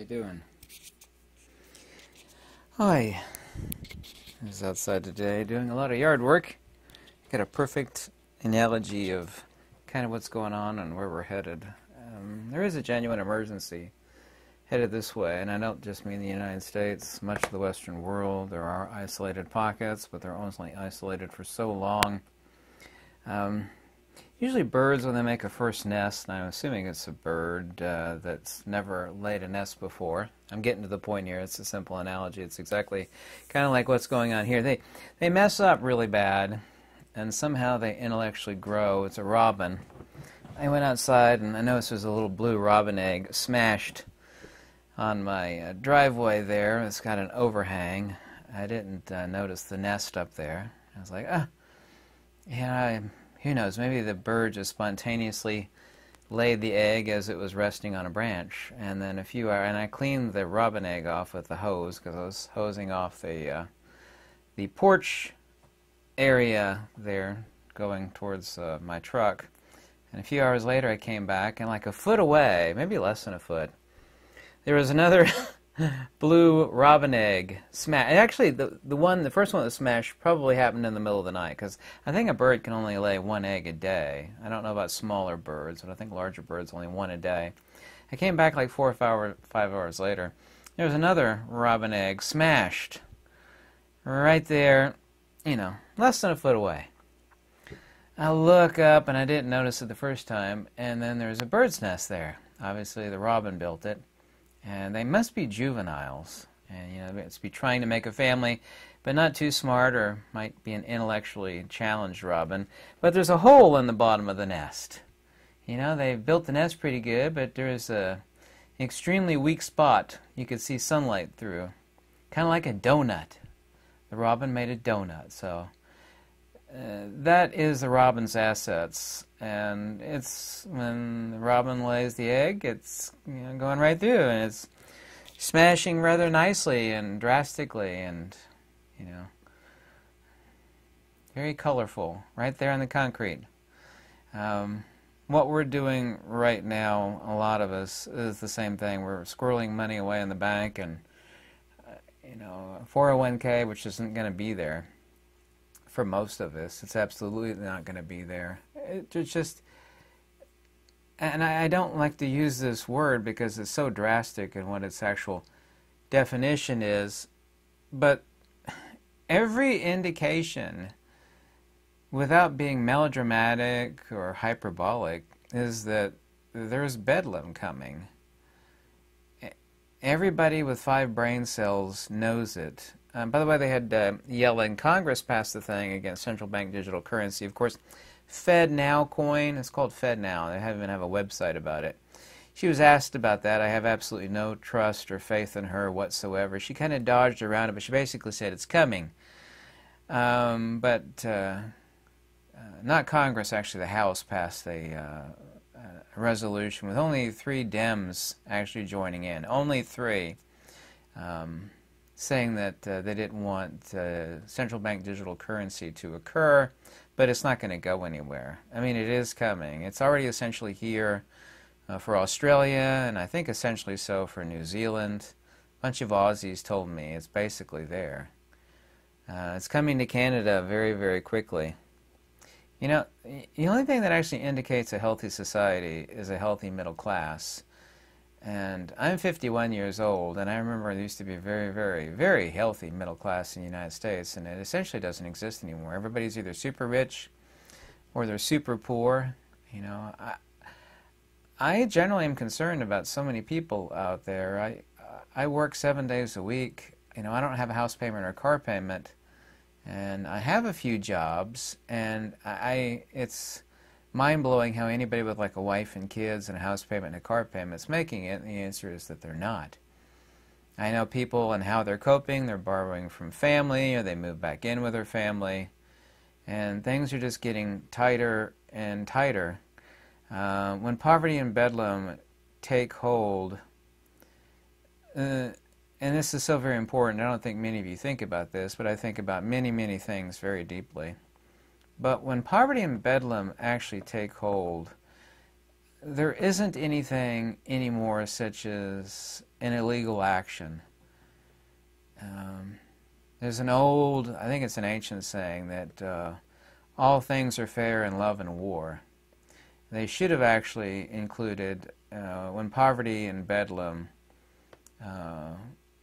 you doing? Hi. I was outside today doing a lot of yard work. Got a perfect analogy of kind of what's going on and where we're headed. There is a genuine emergency headed this way, and I don't just mean the United States, much of the Western world. There are isolated pockets, but they're only isolated for so long. Usually birds, when they make a first nest, and I'm assuming it's a bird that's never laid a nest before. I'm getting to the point here. It's a simple analogy. It's exactly kind of like what's going on here. They mess up really bad, and somehow they intellectually grow. It's a robin. I went outside, and I noticed there's a little blue robin egg smashed on my driveway there. It's got an overhang. I didn't notice the nest up there. I was like, who knows, maybe the bird just spontaneously laid the egg as it was resting on a branch. And then a few hours, and I cleaned the robin egg off with the hose because I was hosing off the porch area there going towards my truck. And a few hours later I came back, and like a foot away, maybe less than a foot, there was another blue robin egg smash. Actually, the first one that smashed probably happened in the middle of the night, because I think a bird can only lay one egg a day. I don't know about smaller birds, but I think larger birds only one a day. I came back like 4 or 5 hours later. There was another robin egg smashed right there, less than a foot away. I look up, and I didn't notice it the first time, and then there's a bird's nest there. Obviously, the robin built it. And they must be juveniles, and it's be trying to make a family, but not too smart, or might be an intellectually challenged robin. But there's a hole in the bottom of the nest. They've built the nest pretty good, but there's an extremely weak spot you could see sunlight through, kind of like a donut. The robin made a donut, so that is the robin's assets. And it's when the robin lays the egg, it's going right through, and it's smashing rather nicely and drastically, and very colorful right there on the concrete. What we're doing right now, a lot of us, is the same thing. We're squirreling money away in the bank, and 401k, which isn't going to be there for most of us. It's absolutely not going to be there. It's just, and I don't like to use this word because it's so drastic in what its actual definition is, but every indication, without being melodramatic or hyperbolic, is that there's bedlam coming. Everybody with 5 brain cells knows it. By the way, they had yelling, Congress passed the thing against central bank digital currency. Of course, FedNow coin, it's called FedNow. They even have a website about it. She was asked about that. I have absolutely no trust or faith in her whatsoever. She kind of dodged around it, but she basically said it's coming. But not Congress, actually. The House passed a resolution with only 3 Dems actually joining in. Only 3. Saying that they didn't want central bank digital currency to occur, but it's not going to go anywhere. I mean, it is coming. It's already essentially here for Australia, and I think essentially so for New Zealand. A bunch of Aussies told me it's basically there. It's coming to Canada very, very quickly. The only thing that actually indicates a healthy society is a healthy middle class. And I'm 51 years old, and I remember there used to be a very, very, very healthy middle class in the United States, and it essentially doesn't exist anymore. Everybody's either super rich or they're super poor. I generally am concerned about so many people out there. I work 7 days a week. I don't have a house payment or a car payment, and I have a few jobs, and it's mind-blowing how anybody with like a wife and kids and a house payment and a car payment is making it, and the answer is that they're not. I know people and how they're coping. They're borrowing from family, or they move back in with their family, and things are just getting tighter and tighter. When poverty and bedlam take hold, and this is so very important, I don't think many of you think about this, but I think about many, many things very deeply. But when poverty and bedlam actually take hold, there isn't anything anymore such as an illegal action. There's an old, I think it's an ancient saying that all things are fair in love and war. They should have actually included, when poverty and bedlam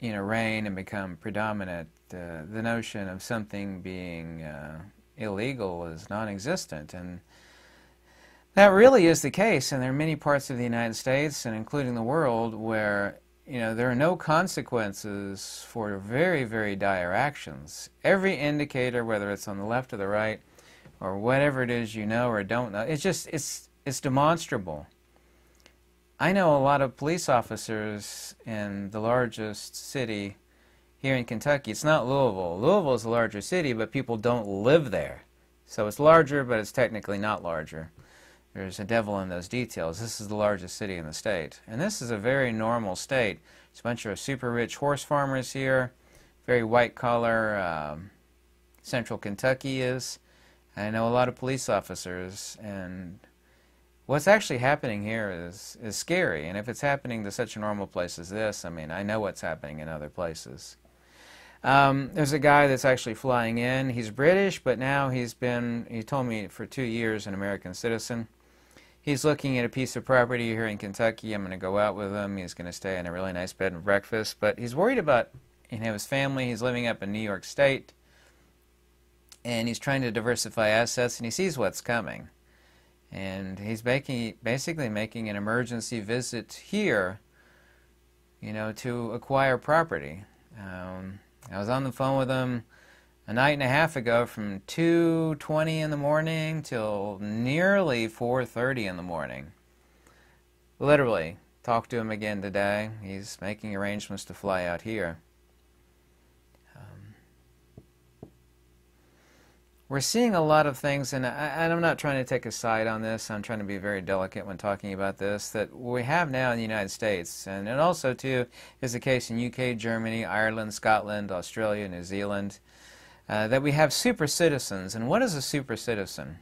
reign and become predominant, the notion of something being illegal is non-existent. And that really is the case, and there are many parts of the United States, and including the world, where there are no consequences for very, very dire actions. Every indicator, whether it's on the left or the right, or whatever it is you know or don't know, it's demonstrable. I know a lot of police officers in the largest city here in Kentucky. It's not Louisville. Louisville is a larger city, but people don't live there. So it's larger, but it's technically not larger. There's a devil in those details. This is the largest city in the state. And this is a very normal state. There's a bunch of super rich horse farmers here. Very white-collar central Kentucky is. I know a lot of police officers, and what's actually happening here is scary. And if it's happening to such a normal place as this, I mean, I know what's happening in other places. There's a guy that's actually flying in. He's British, but now he told me, for 2 years, an American citizen. He's looking at a piece of property here in Kentucky. I'm going to go out with him. He's going to stay in a really nice bed and breakfast. But he's worried about his family. He's living up in New York State. And he's trying to diversify assets, and he sees what's coming. And he's basically making an emergency visit here, to acquire property. I was on the phone with him a night and a half ago from 2:20 in the morning till nearly 4:30 in the morning. Literally. Talked to him again today. He's making arrangements to fly out here. We're seeing a lot of things, and I'm not trying to take a side on this. I'm trying to be very delicate when talking about this, that we have now in the United States, and it also, too, is the case in UK, Germany, Ireland, Scotland, Australia, New Zealand, that we have super citizens. And what is a super citizen?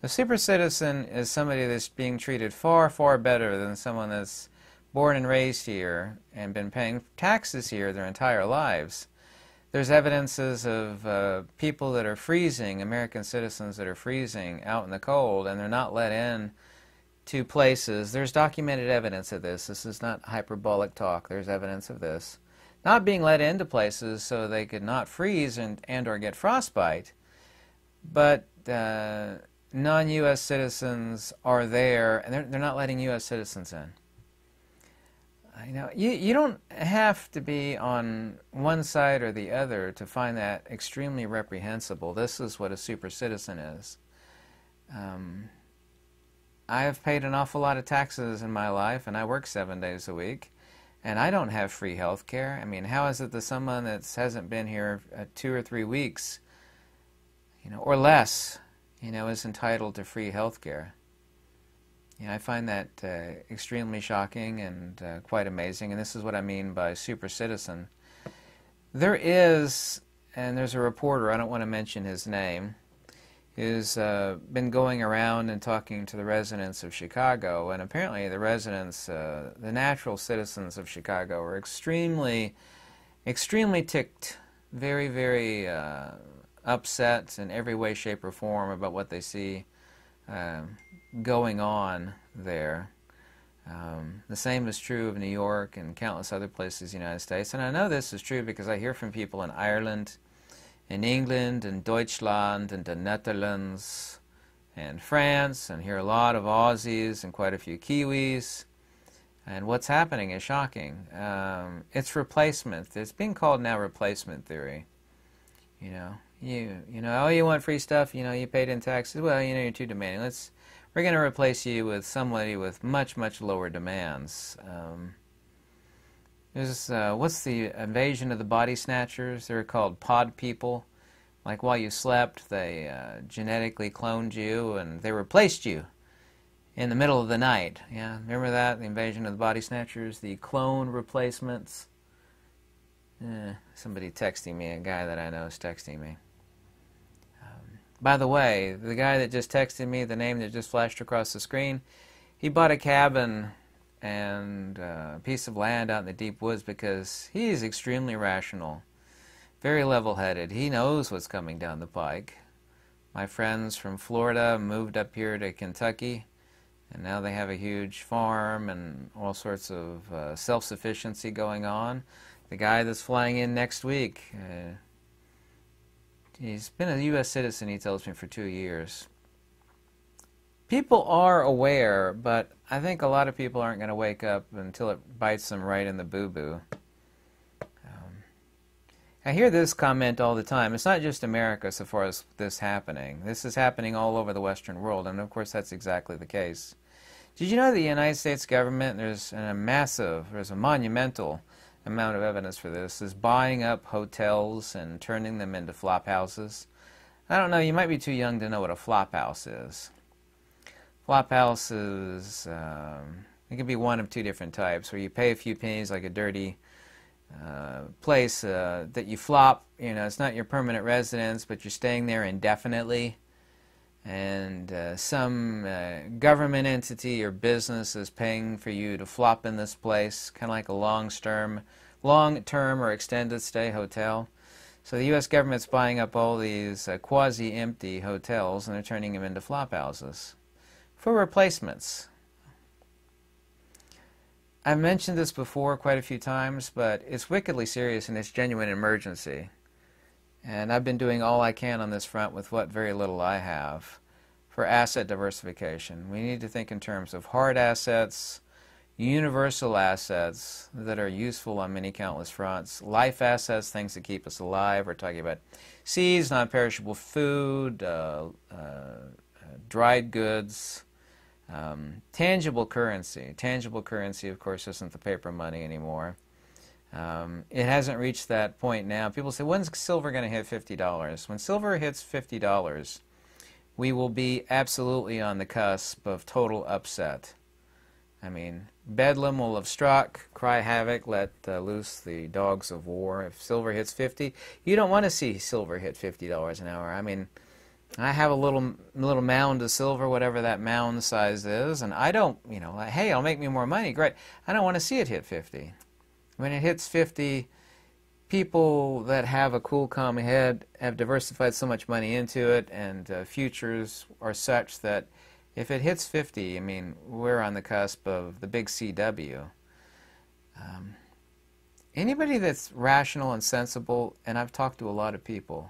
A super citizen is somebody that's being treated far, far better than someone that's born and raised here and been paying taxes here their entire lives. There's evidences of people that are freezing, American citizens that are freezing out in the cold, and they're not let in to places. There's documented evidence of this. This is not hyperbolic talk. There's evidence of this. Not being let into places so they could not freeze and or get frostbite, but non-U.S. citizens are there, and they're not letting U.S. citizens in. You don't have to be on one side or the other to find that extremely reprehensible. This is what a super citizen is. I have paid an awful lot of taxes in my life, and I work 7 days a week, and I don't have free health care. I mean, how is it that someone that hasn't been here 2 or 3 weeks, or less, is entitled to free health care? I find that extremely shocking and quite amazing, and this is what I mean by super citizen. There is, and there's a reporter, I don't want to mention his name, who's been going around and talking to the residents of Chicago, and apparently the residents, the natural citizens of Chicago, are extremely, extremely ticked, very, very upset in every way, shape, or form about what they see going on there. The same is true of New York and countless other places in the United States. And I know this is true because I hear from people in Ireland, in England, in Deutschland, and the Netherlands, and France, and hear a lot of Aussies and quite a few Kiwis. And what's happening is shocking. It's replacement. It's being called now replacement theory. Oh, you want free stuff, you paid in taxes, well, you're too demanding. We're going to replace you with somebody with much, much lower demands. What's the invasion of the body snatchers? They're called pod people. Like while you slept, they genetically cloned you, and they replaced you in the middle of the night. Yeah, remember that? The invasion of the body snatchers, the clone replacements. Somebody texting me, a guy that I know is texting me. By the way, the guy that just texted me, the name that just flashed across the screen, he bought a cabin and a piece of land out in the deep woods because he is extremely rational, very level-headed. He knows what's coming down the pike. My friends from Florida moved up here to Kentucky, and now they have a huge farm and all sorts of self-sufficiency going on. The guy that's flying in next week, he's been a U.S. citizen, he tells me, for 2 years. People are aware, but I think a lot of people aren't going to wake up until it bites them right in the boo-boo. I hear this comment all the time. It's not just America so far as this happening. This is happening all over the Western world, and of course that's exactly the case. Did you know the United States government, there's a monumental amount of evidence for this, is buying up hotels and turning them into flop houses? I don't know, you might be too young to know what a flop house is. Flop house is, it can be one of two different types, where you pay a few pennies, like a dirty place that you flop. You know, it's not your permanent residence, but you're staying there indefinitely. And some government entity or business is paying for you to flop in this place, kind of like a long-term or extended stay hotel. So the U.S. government's buying up all these quasi-empty hotels, and they're turning them into flop houses for replacements. I've mentioned this before quite a few times, but it's wickedly serious and it's genuine emergency. And I've been doing all I can on this front with what very little I have for asset diversification. We need to think in terms of hard assets, universal assets that are useful on many countless fronts, life assets, things that keep us alive. We're talking about seeds, non-perishable food, dried goods, tangible currency. Tangible currency, of course, isn't the paper money anymore. It hasn't reached that point now. People say, when's silver going to hit $50? When silver hits $50, we will be absolutely on the cusp of total upset. I mean, Bedlam will have struck, cry havoc, let loose the dogs of war. If silver hits 50, you don't want to see silver hit $50 an hour. I mean, I have a little mound of silver, whatever that mound size is, and I don't, you know, like, hey, it'll make me more money, great. I don't want to see it hit 50. When it hits 50, people that have a cool, calm head have diversified so much money into it, and futures are such that if it hits 50, I mean, we're on the cusp of the big CW. Anybody that's rational and sensible, and I've talked to a lot of people,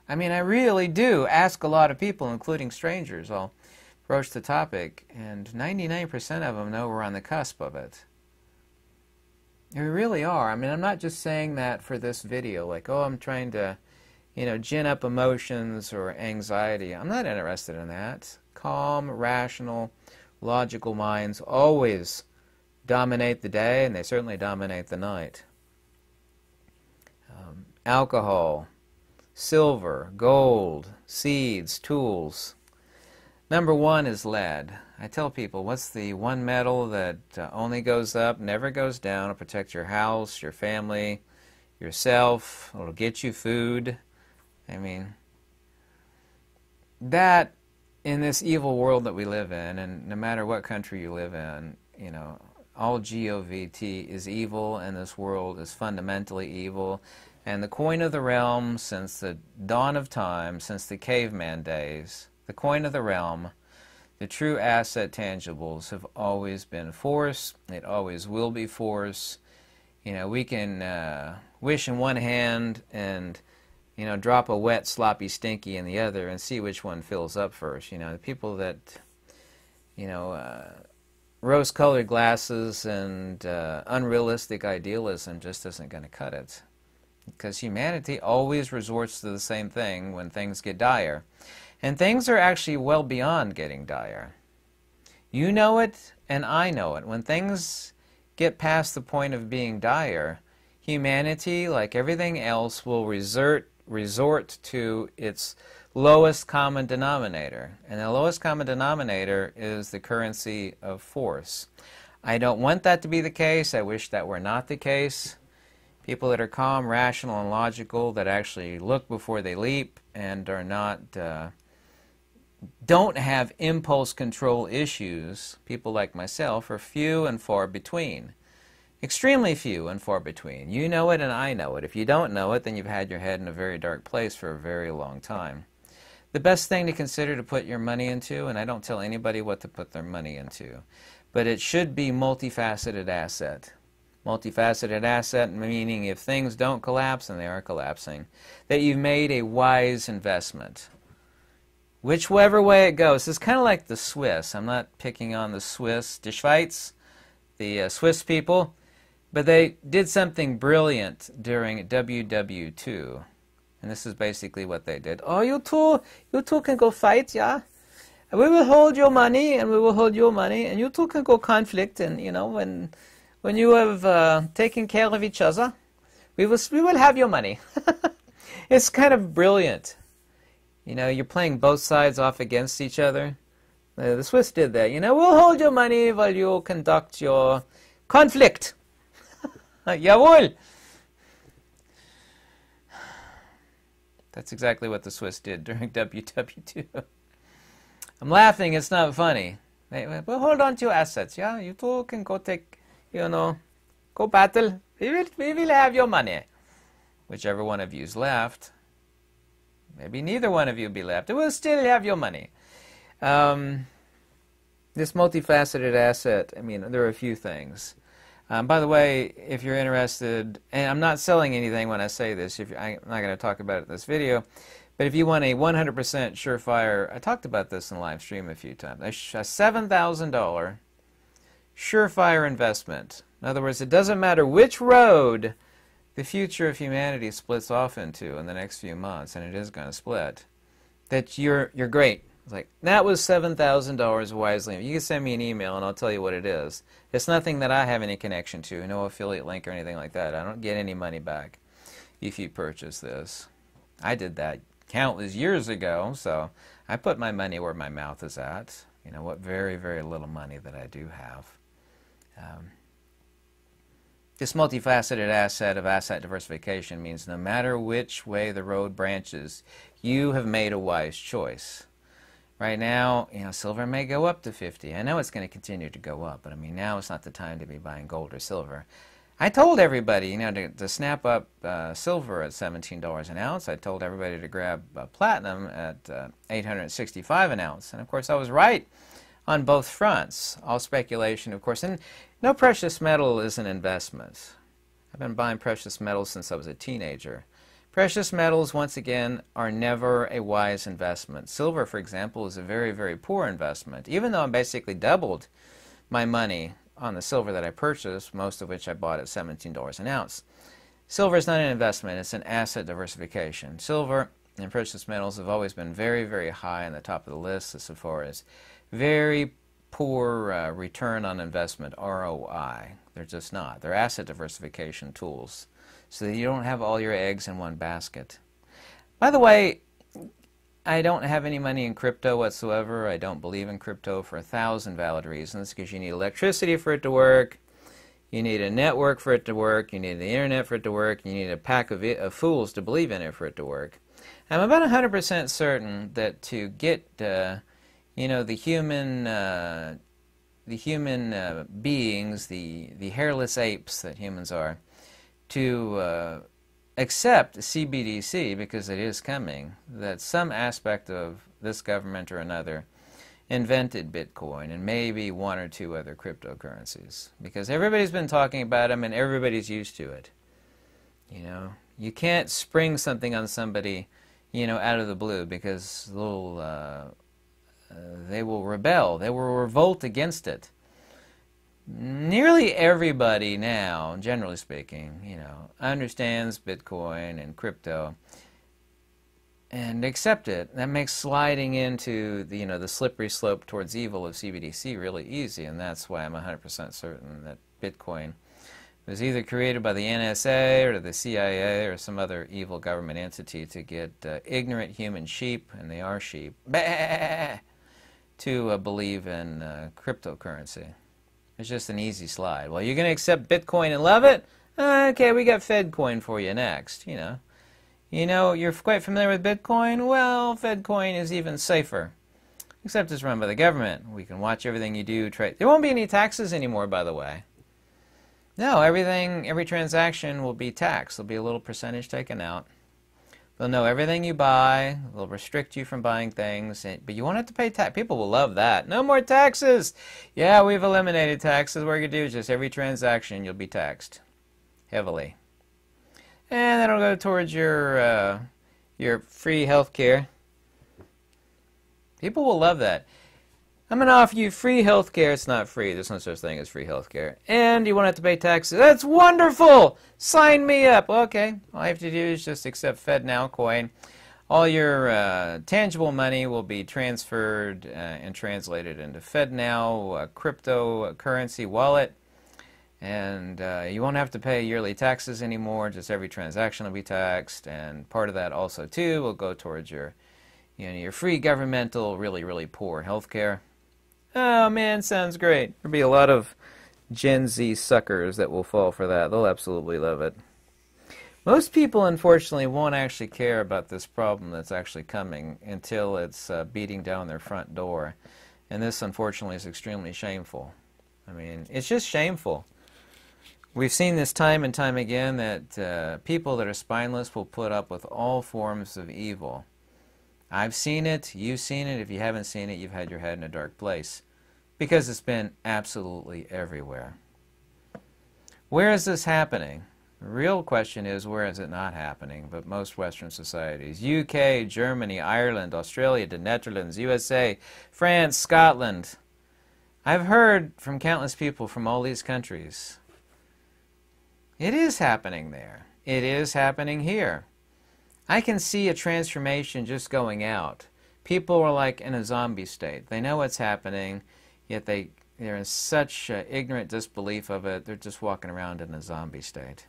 I mean, I really do ask a lot of people, including strangers. I'll broach the topic, and 99% of them know we're on the cusp of it. We really are. I mean, I'm not just saying that for this video, like, oh, I'm trying to, you know, gin up emotions or anxiety. I'm not interested in that. Calm, rational, logical minds always dominate the day, and they certainly dominate the night. Alcohol, silver, gold, seeds, tools. Number one is lead. I tell people, what's the one metal that only goes up, never goes down? It'll protect your house, your family, yourself. It'll get you food. I mean, that, in this evil world that we live in, and no matter what country you live in, you know, all GOVT is evil, and this world is fundamentally evil. And the coin of the realm, since the dawn of time, since the caveman days, the coin of the realm, the true asset tangibles have always been force. It always will be force. You know, we can wish in one hand and, you know, drop a wet, sloppy, stinky in the other and see which one fills up first. You know, the people that, you know, rose-colored glasses and unrealistic idealism just isn't going to cut it. Because humanity always resorts to the same thing when things get dire. And things are actually well beyond getting dire. You know it, and I know it. When things get past the point of being dire, humanity, like everything else, will resort to its lowest common denominator. And the lowest common denominator is the currency of force. I don't want that to be the case. I wish that were not the case. People that are calm, rational, and logical, that actually look before they leap and are not don't have impulse control issues, people like myself, are few and far between. Extremely few and far between. You know it and I know it. If you don't know it, then you've had your head in a very dark place for a very long time. The best thing to consider to put your money into, and I don't tell anybody what to put their money into, but it should be multifaceted asset. Multifaceted asset meaning if things don't collapse, and they are collapsing, that you've made a wise investment. Whichever way it goes. It's kind of like the Swiss. I'm not picking on the Swiss, die Schweiz, the Swiss people, but they did something brilliant during WW2. And this is basically what they did. Oh, you two can go fight, yeah? We will hold your money, and we will hold your money, and you two can go conflict, and, you know, when you have taken care of each other, we will have your money. It's kind of brilliant. You know, you're playing both sides off against each other. The Swiss did that. You know, we'll hold your money while you conduct your conflict. Jawohl! That's exactly what the Swiss did during WW2. I'm laughing, it's not funny. We'll hold on to your assets, yeah? You two can go take, you know, go battle. We will have your money. Whichever one of you's left. Maybe neither one of you will be left. We'll still have your money. This multifaceted asset, I mean, there are a few things. By the way, if you're interested, and I'm not selling anything when I say this, I'm not going to talk about it in this video, but if you want a 100% surefire, I talked about this in live stream a few times, a $7,000 surefire investment. In other words, it doesn't matter which road the future of humanity splits off into in the next few months, and it is going to split, that you're great. It's like, that was $7,000 wisely. You can send me an email and I'll tell you what it is. It's nothing that I have any connection to, no affiliate link or anything like that. I don't get any money back if you purchase this. I did that countless years ago, so I put my money where my mouth is at. You know, what very, very little money that I do have. This multifaceted asset of asset diversification means no matter which way the road branches, you have made a wise choice. Right now, you know, silver may go up to 50. I know it's going to continue to go up, but I mean, now is not the time to be buying gold or silver. I told everybody, you know, to snap up silver at $17 an ounce. I told everybody to grab platinum at $865 an ounce. And of course, I was right on both fronts. All speculation, of course. And no precious metal is an investment. I've been buying precious metals since I was a teenager. Precious metals, once again, are never a wise investment. Silver, for example, is a very, very poor investment. Even though I basically doubled my money on the silver that I purchased, most of which I bought at $17 an ounce. Silver is not an investment, it's an asset diversification. Silver and precious metals have always been very, very high on the top of the list as far as very poor return on investment, ROI. They're just not. They're asset diversification tools, so that you don't have all your eggs in one basket. By the way, I don't have any money in crypto whatsoever. I don't believe in crypto for 1,000 valid reasons, because you need electricity for it to work, you need a network for it to work, you need the internet for it to work, you need a pack of fools to believe in it for it to work. I'm about 100% certain that to get you know, the human beings, the hairless apes that humans are, to accept CBDC, because it is coming, that some aspect of this government or another invented Bitcoin and maybe one or two other cryptocurrencies, because everybody's been talking about them and everybody's used to it. You know, you can't spring something on somebody, you know, out of the blue, because they will rebel, they will revolt against it. Nearly everybody now, generally speaking, you know, understands Bitcoin and crypto and accept it. That makes sliding into the, you know, the slippery slope towards evil of CBDC really easy, and that's why I'm 100% certain that Bitcoin was either created by the NSA or the CIA or some other evil government entity to get ignorant human sheep, and they are sheep, to believe in cryptocurrency. It's just an easy slide. Well, you're going to accept Bitcoin and love it? Okay, we got FedCoin for you next, you know. You know, you're quite familiar with Bitcoin? Well, FedCoin is even safer. Except it's run by the government. We can watch everything you do. There won't be any taxes anymore, by the way. No, every transaction will be taxed. There'll be a little percentage taken out. They'll know everything you buy. They'll restrict you from buying things, but you won't have to pay tax. People will love that. No more taxes. Yeah, we've eliminated taxes. What you're going to do is just every transaction you'll be taxed heavily. And that'll go towards your free health care. People will love that. I'm going to offer you free health care. It's not free. There's no such thing as free health care. And you won't have to pay taxes. That's wonderful! Sign me up! Okay. All you have to do is just accept FedNow coin. All your tangible money will be transferred and translated into FedNow cryptocurrency wallet. And you won't have to pay yearly taxes anymore. Just every transaction will be taxed. And part of that also, too, will go towards your free governmental, really, really poor health care. Oh, man, sounds great. There'll be a lot of Gen Z suckers that will fall for that. They'll absolutely love it. Most people, unfortunately, won't actually care about this problem that's actually coming until it's beating down their front door. And this, unfortunately, is extremely shameful. I mean, it's just shameful. We've seen this time and time again that people that are spineless will put up with all forms of evil. I've seen it, you've seen it. If you haven't seen it, you've had your head in a dark place. Because it's been absolutely everywhere. Where is this happening? The real question is, where is it not happening? But most Western societies, UK, Germany, Ireland, Australia, the Netherlands, USA, France, Scotland. I've heard from countless people from all these countries. It is happening there. It is happening here. I can see a transformation just going out. People are like in a zombie state. They know what's happening, yet they're in such ignorant disbelief of it, they're just walking around in a zombie state.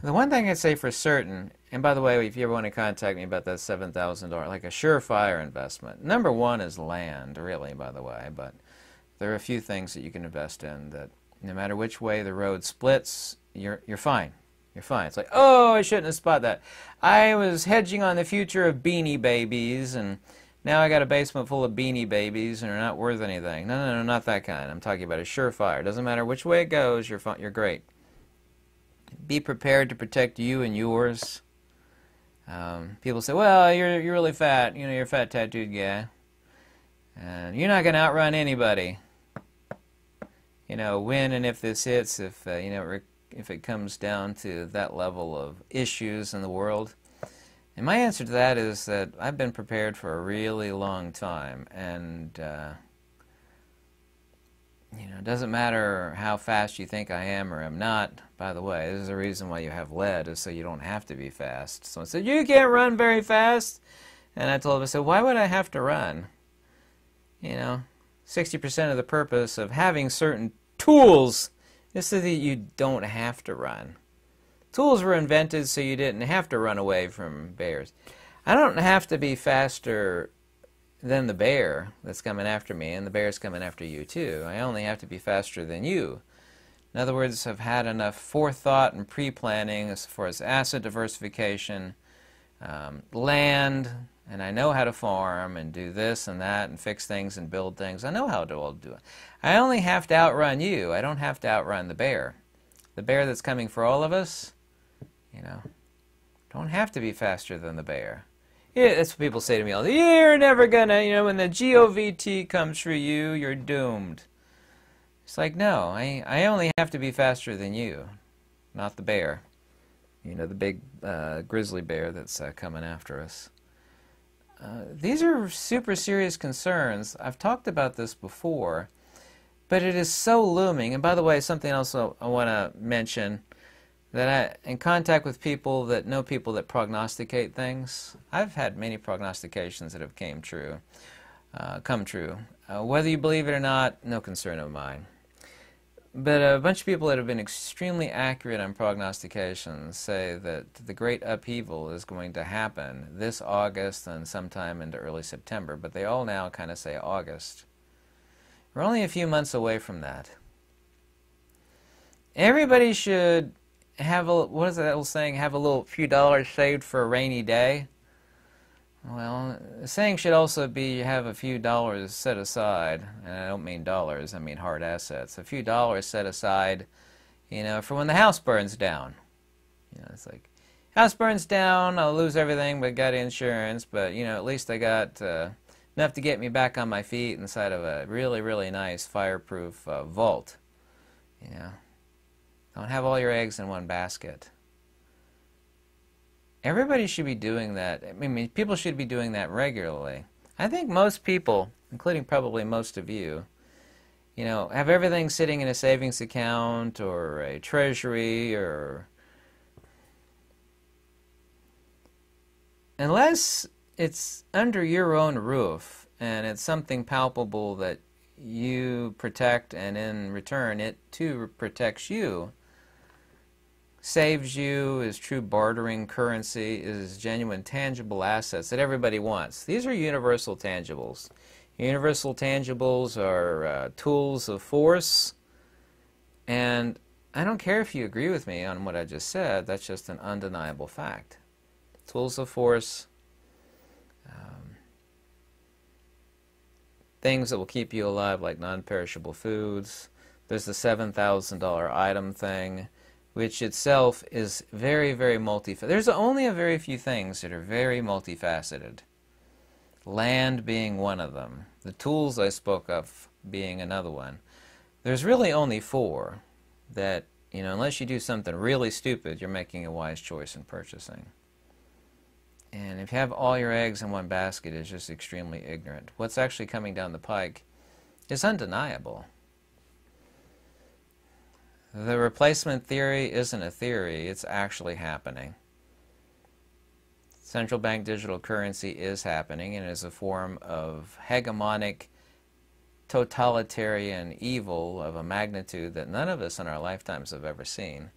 The one thing I'd say for certain, and by the way, if you ever want to contact me about that $7,000, like a surefire investment, number one is land, really, by the way, but there are a few things that you can invest in that no matter which way the road splits, you're fine. You're fine. It's like, oh, I shouldn't have spotted that. I was hedging on the future of Beanie Babies, and now I got a basement full of Beanie Babies, and they're not worth anything. No, not that kind. I'm talking about a surefire. Doesn't matter which way it goes, you're great. Be prepared to protect you and yours. People say, well, you're really fat. You're a fat tattooed guy. And you're not going to outrun anybody. When and if this hits, if it comes down to that level of issues in the world. And my answer to that is that I've been prepared for a really long time, and it doesn't matter how fast you think I am or am not. By the way, this is the reason why you have lead, is so you don't have to be fast. Someone said, you can't run very fast. And I told him, I said, why would I have to run? 60% of the purpose of having certain tools is so that you don't have to run. Tools were invented so you didn't have to run away from bears. I don't have to be faster than the bear that's coming after me, and the bear's coming after you too. I only have to be faster than you. In other words, I've had enough forethought and pre-planning as far as asset diversification, land, and I know how to farm and do this and that and fix things and build things. I know how to all do it. I only have to outrun you. I don't have to outrun the bear. The bear that's coming for all of us, don't have to be faster than the bear. Yeah, that's what people say to me all the time. You're never gonna, when the GOVT comes for you, you're doomed. It's like, no, I only have to be faster than you, not the bear. The big grizzly bear that's coming after us. These are super serious concerns. I've talked about this before, but it is so looming. And by the way, something else I want to mention, that in contact with people that know people that prognosticate things, I've had many prognostications that have come true. Whether you believe it or not, no concern of mine. But a bunch of people that have been extremely accurate on prognostications say that the great upheaval is going to happen this August and sometime into early September, but they all now kind of say August. We're only a few months away from that. Everybody should have what is that old saying, have a few dollars saved for a rainy day? Well, the saying should also be you have a few dollars set aside, and I don't mean dollars, I mean hard assets. A few dollars set aside, for when the house burns down. It's like, house burns down, I'll lose everything but got insurance, but, at least I got enough to get me back on my feet inside of a really, really nice fireproof vault. Don't have all your eggs in one basket. Everybody should be doing that. I mean, people should be doing that regularly. I think most people, including probably most of you, have everything sitting in a savings account or a treasury or... Unless it's under your own roof and it's something palpable that you protect and in return it too protects you, saves you, is true bartering currency, is genuine tangible assets that everybody wants. These are universal tangibles. Universal tangibles are tools of force, and I don't care if you agree with me on what I just said, that's just an undeniable fact. Tools of force, things that will keep you alive like non-perishable foods. There's the $7,000 item thing, which itself is very, very multifaceted. There's only a very few things that are very multifaceted. Land being one of them. The tools I spoke of being another one. There's really only four that, unless you do something really stupid, you're making a wise choice in purchasing. And if you have all your eggs in one basket, it's just extremely ignorant. What's actually coming down the pike is undeniable. The replacement theory isn't a theory, it's actually happening. Central bank digital currency is happening and is a form of hegemonic, totalitarian evil of a magnitude that none of us in our lifetimes have ever seen.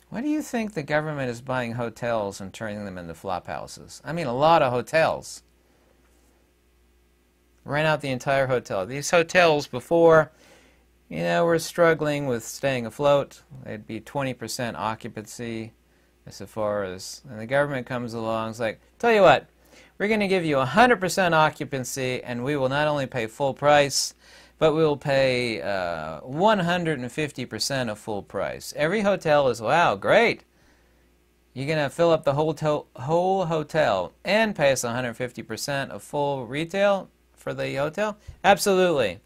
Why do you think the government is buying hotels and turning them into flop houses? I mean, a lot of hotels. Rent out the entire hotel. These hotels before, were struggling with staying afloat. They'd be 20% occupancy as far as, and the government comes along and is like, tell you what, we're going to give you 100% occupancy and we will not only pay full price, but we will pay 150% of full price. Every hotel is, wow, great. You're going to fill up the whole hotel and pay us 150% of full retail for the hotel? Absolutely.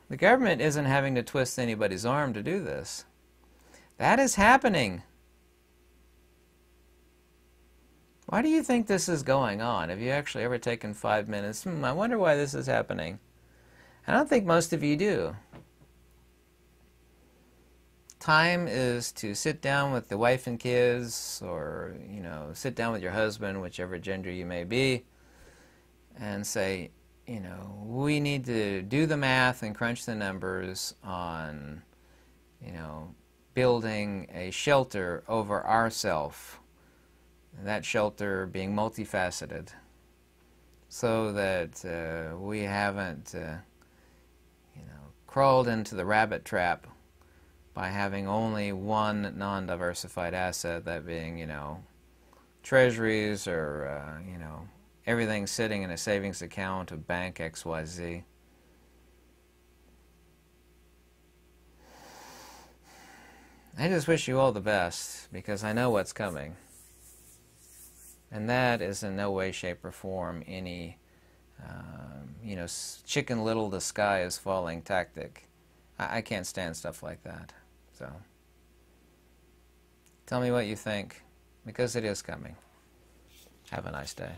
The government isn't having to twist anybody's arm to do this. That is happening. Why do you think this is going on? Have you actually ever taken 5 minutes? I wonder why this is happening. I don't think most of you do. Time is to sit down with the wife and kids, or, sit down with your husband, whichever gender you may be, and say, we need to do the math and crunch the numbers on, building a shelter over ourself. That shelter being multifaceted, so that we haven't, crawled into the rabbit trap by having only one non-diversified asset, that being, treasuries or, everything sitting in a savings account of bank XYZ. I just wish you all the best, because I know what's coming. And that is in no way, shape, or form any, chicken little, the sky is falling tactic. I can't stand stuff like that. So, tell me what you think, because it is coming. Have a nice day.